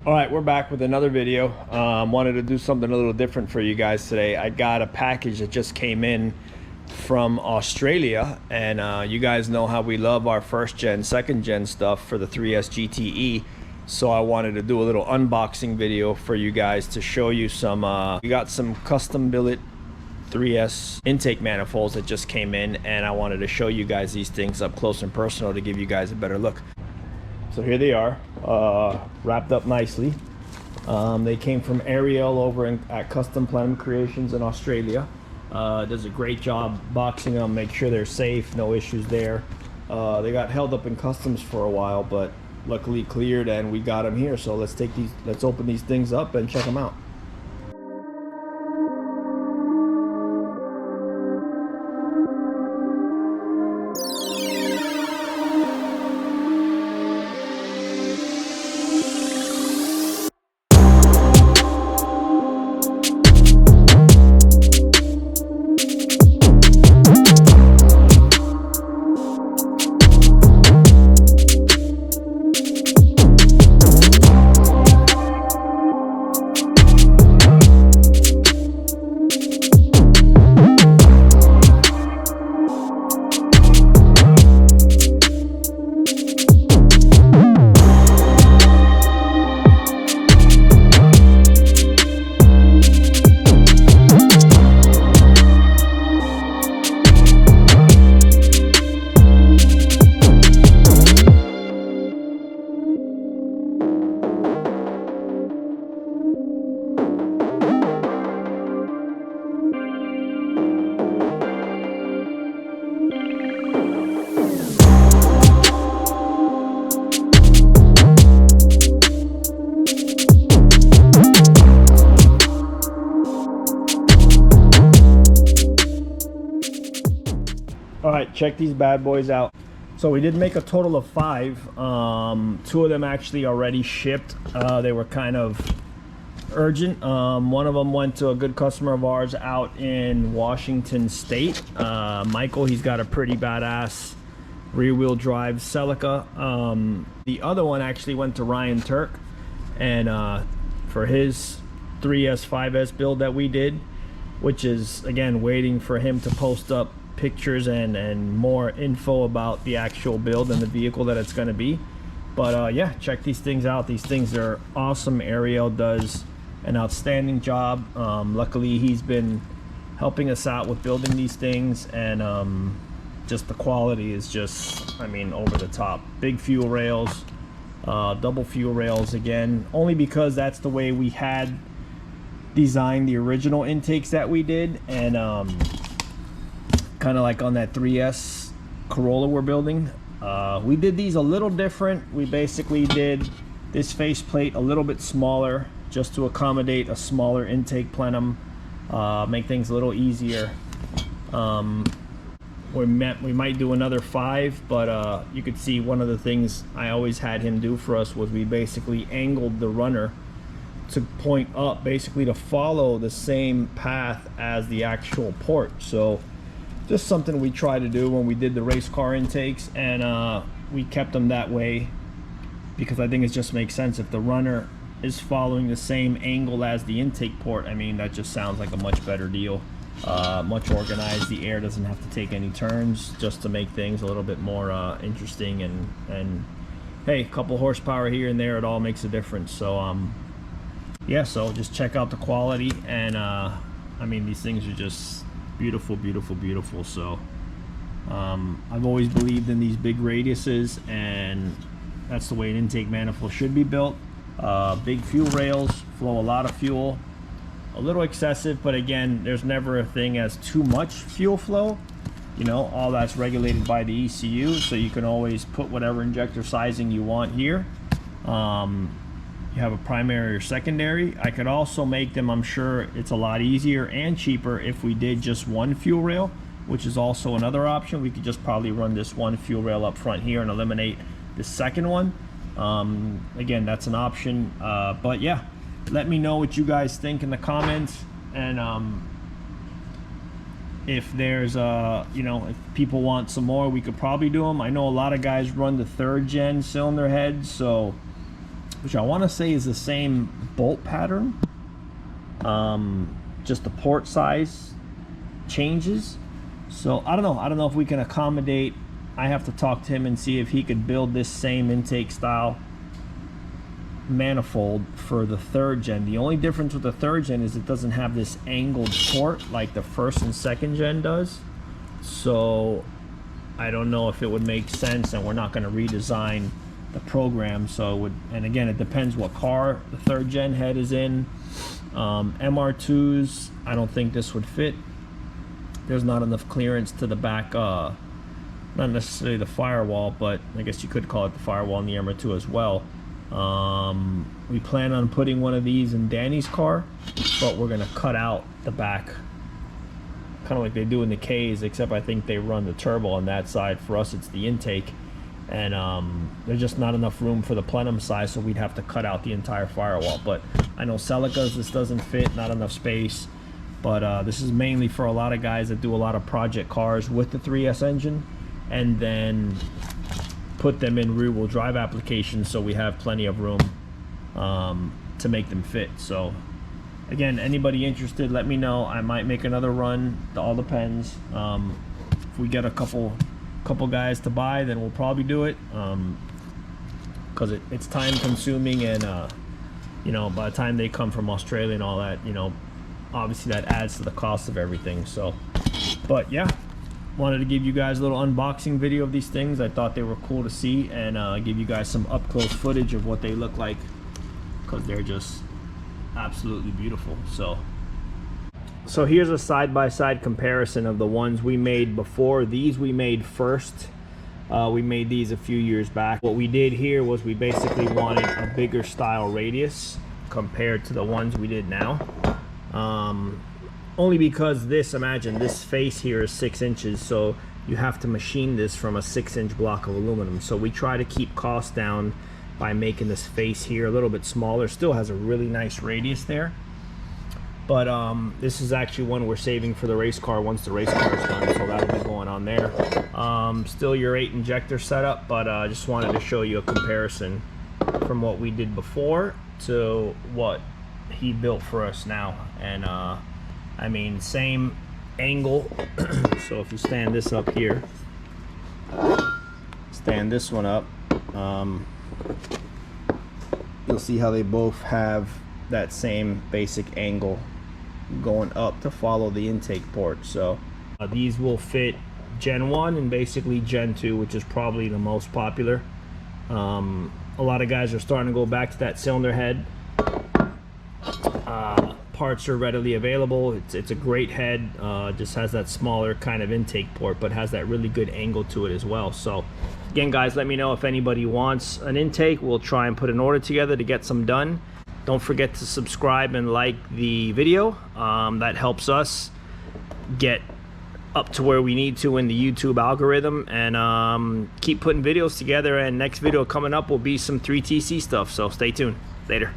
All right, we're back with another video. Wanted to do something a little different for you guys today. I got a package that just came in from Australia, and you guys know how we love our first gen, second gen stuff for the 3S GTE. So I wanted to do a little unboxing video for you guys to show you some, we got some custom billet 3S intake manifolds that just came in, and I wanted to show you guys these things up close and personal to give you guys a better look. So here they are, wrapped up nicely. They came from Ariel over at Custom Plenum Creations in Australia. Does a great job boxing them, make sure they're safe, no issues there. They got held up in customs for a while, but luckily cleared and we got them here. So let's open these things up and check them out. All right, check these bad boys out. So we did make a total of 5. 2 of them actually already shipped. They were kind of urgent. One of them went to a good customer of ours out in Washington State. Michael, he's got a pretty badass rear-wheel drive Celica. The other one actually went to Ryan Turk, and for his 3S 5S build that we did, which is again waiting for him to post up pictures and more info about the actual build and the vehicle that it's going to be. But yeah, check these things out. These things are awesome. Ariel does an outstanding job. Luckily he's been helping us out with building these things, and just the quality is just, I mean, over the top. Big fuel rails, double fuel rails again, only because that's the way we had designed the original intakes that we did, and kind of like on that 3S Corolla we're building. We did these a little different. We basically did this faceplate a little bit smaller just to accommodate a smaller intake plenum, make things a little easier. We might do another 5, but you could see one of the things I always had him do for us was we basically angled the runner to point up, basically to follow the same path as the actual port. So just something we try to do when we did the race car intakes, and we kept them that way because I think it just makes sense. If the runner is following the same angle as the intake port, I mean, that just sounds like a much better deal. Much organized. The air doesn't have to take any turns, just to make things a little bit more interesting, and hey, a couple horsepower here and there, it all makes a difference. So yeah, so just check out the quality, and I mean, these things are just beautiful, beautiful, beautiful. So I've always believed in these big radiuses, and that's the way an intake manifold should be built. Big fuel rails flow a lot of fuel, a little excessive, but again, there's never a thing as too much fuel flow. You know, all that's regulated by the ECU, so you can always put whatever injector sizing you want here. You have a primary or secondary. I could also make them, I'm sure it's a lot easier and cheaper if we did just one fuel rail, which is also another option. We could just probably run this one fuel rail up front here and eliminate the second one. Again, that's an option, but yeah, let me know what you guys think in the comments, and if there's you know, if people want some more, we could probably do them. I know a lot of guys run the 3rd gen cylinder heads, so which I want to say is the same bolt pattern. Just the port size changes. So I don't know if we can accommodate. I have to talk to him and see if he could build this same intake style manifold for the 3rd gen. The only difference with the 3rd gen is it doesn't have this angled port like the 1st and 2nd gen does. So I don't know if it would make sense, and we're not going to redesign the program. So it would, and again, it depends what car the 3rd gen head is in. MR2s, I don't think this would fit. There's not enough clearance to the back, not necessarily the firewall, but I guess you could call it the firewall in the MR2 as well. We plan on putting one of these in Danny's car, but we're gonna cut out the back, kind of like they do in the K's, except I think they run the turbo on that side. For us, it's the intake, and there's just not enough room for the plenum size, so we'd have to cut out the entire firewall. But I know Celica's, this doesn't fit, not enough space. But this is mainly for a lot of guys that do a lot of project cars with the 3S engine, and then put them in rear-wheel drive applications, so we have plenty of room to make them fit. So again, anybody interested, let me know. I might make another run. It all depends. If we get a couple guys to buy, then we'll probably do it, because it's time consuming, and you know, by the time they come from Australia and all that, you know, obviously that adds to the cost of everything. So, but yeah, wanted to give you guys a little unboxing video of these things. I thought they were cool to see, and give you guys some up close footage of what they look like, because they're just absolutely beautiful. So here's a side-by-side comparison of the ones we made before. These we made first. We made these a few years back. What we did here was we basically wanted a bigger style radius compared to the ones we did now. Only because this, imagine this face here is 6 inches, so you have to machine this from a 6-inch block of aluminum. So we try to keep costs down by making this face here a little bit smaller. Still has a really nice radius there, but this is actually one we're saving for the race car once the race car is done, so that'll be going on there. Still your 8 injector setup, but I just wanted to show you a comparison from what we did before to what he built for us now. And I mean, same angle. So if you stand this up here, stand this one up, you'll see how they both have that same basic angle going up to follow the intake port. So these will fit Gen 1 and basically Gen 2, which is probably the most popular. A lot of guys are starting to go back to that cylinder head. Parts are readily available. It's a great head. Just has that smaller kind of intake port, but has that really good angle to it as well. So again, guys, let me know if anybody wants an intake. We'll try and put an order together to get some done. Don't forget to subscribe and like the video. That helps us get up to where we need to in the YouTube algorithm, and keep putting videos together. And next video coming up will be some 3TC stuff, so stay tuned. Later.